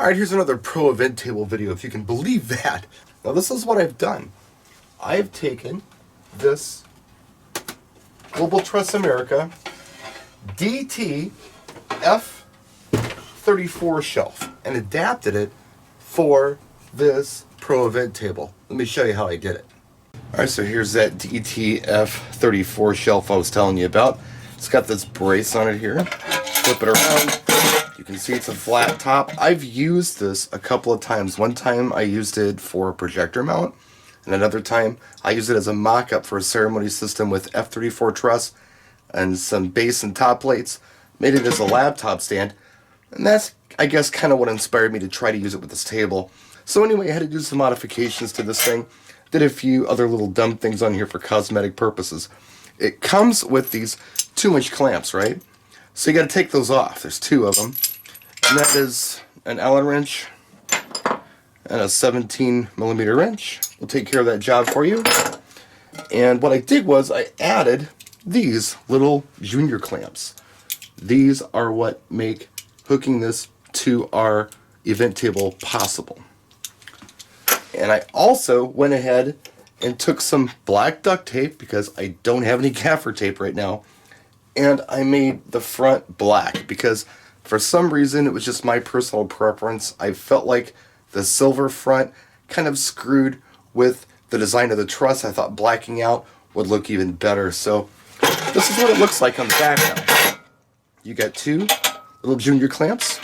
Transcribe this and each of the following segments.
Alright, here's another pro event table video, if you can believe that. Now this is what I've done. I've taken this Global Truss America DTF34 Shelf and adapted it for this pro event table. Let me show you how I did it. Alright, so here's that DTF34 shelf I was telling you about. It's got this brace on it here. Flip it around. You can see it's a flat top. I've used this a couple of times. One time I used it for a projector mount, and another time I used it as a mock-up for a ceremony system with F34 truss and some base and top plates. Made it as a laptop stand, and that's, I guess, kind of what inspired me to try to use it with this table. So anyway, I had to do some modifications to this thing. Did a few other little dumb things on here for cosmetic purposes. It comes with these 2-inch clamps, right? So you got to take those off. There's 2 of them. And that is an Allen wrench and a 17mm wrench. We'll take care of that job for you. And what I did was I added these little junior clamps. These are what make hooking this to our event table possible. And I also went ahead and took some black duct tape, because I don't have any gaffer tape right now, and I made the front black because for some reason it was just my personal preference. I felt like the silver front kind of screwed with the design of the truss. I thought blacking out would look even better. So this is what it looks like on the back now. You got 2 little junior clamps,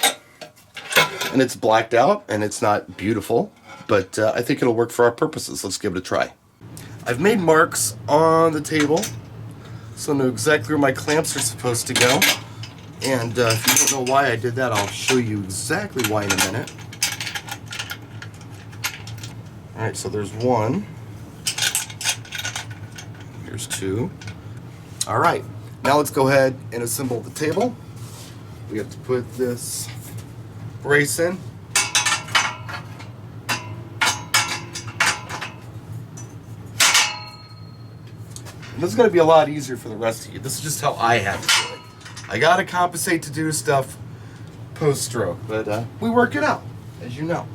and it's blacked out, and it's not beautiful, but I think it'll work for our purposes. Let's give it a try. I've made marks on the table, so I know exactly where my clamps are supposed to go. And if you don't know why I did that, I'll show you exactly why in a minute. Alright, so there's 1. Here's 2. Alright, now let's go ahead and assemble the table. We have to put this brace in. And this is going to be a lot easier for the rest of you. This is just how I have to do it. I got to compensate to do stuff post-stroke, but we work it out, as you know.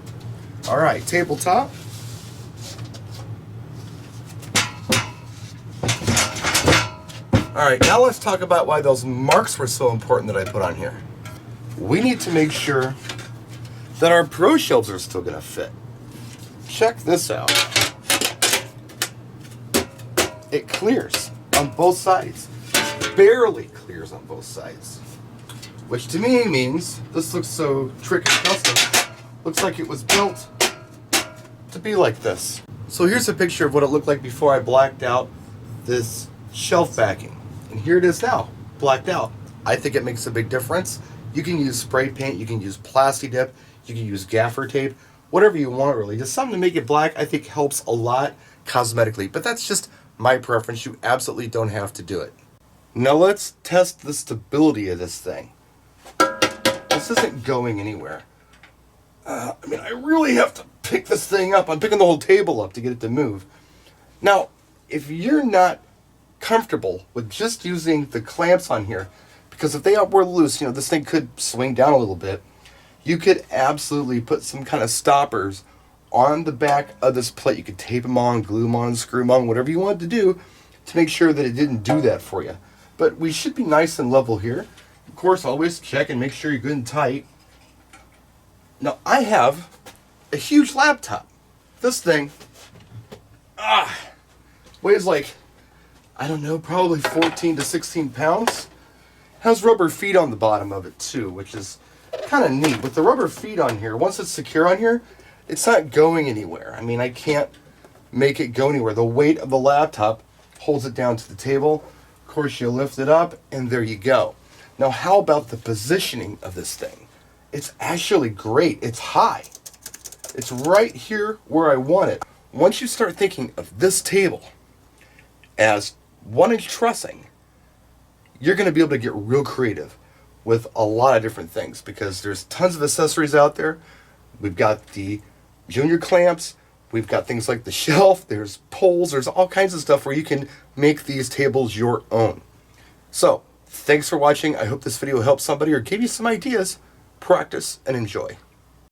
All right, tabletop. All right, now let's talk about why those marks were so important that I put on here. We need to make sure that our pro shelves are still going to fit. Check this out. It clears on both sides. Barely clears on both sides. Which to me means this looks so trick and custom. Looks like it was built to be like this. So here's a picture of what it looked like before I blacked out this shelf backing. And here it is now, blacked out. I think it makes a big difference. You can use spray paint, you can use Plasti Dip, you can use gaffer tape, whatever you want really. Just something to make it black I think helps a lot cosmetically. But that's just my preference. You absolutely don't have to do it. Now let's test the stability of this thing. This isn't going anywhere. I mean, I really have to pick this thing up. I'm picking the whole table up to get it to move. Now, if you're not comfortable with just using the clamps on here, because if they were loose, you know, this thing could swing down a little bit, you could absolutely put some kind of stoppers on the back of this plate. You could tape them on, glue them on, screw them on, whatever you want to do to make sure that it didn't do that for you. But we should be nice and level here. Of course, always check and make sure you're good and tight. Now, I have a huge laptop. This thing weighs like, I don't know, probably 14 to 16 pounds. Has rubber feet on the bottom of it too, which is kind of neat. With the rubber feet on here, once it's secure on here, it's not going anywhere. I mean, I can't make it go anywhere. The weight of the laptop holds it down to the table. Of course, you lift it up, and there you go. Now, how about the positioning of this thing? It's actually great. It's high. It's right here where I want it. Once you start thinking of this table as 1-inch trussing, you're going to be able to get real creative with a lot of different things, because there's tons of accessories out there. We've got the junior clamps, we've got things like the shelf, there's poles, there's all kinds of stuff where you can make these tables your own. So, thanks for watching. I hope this video helped somebody or gave you some ideas. Practice and enjoy.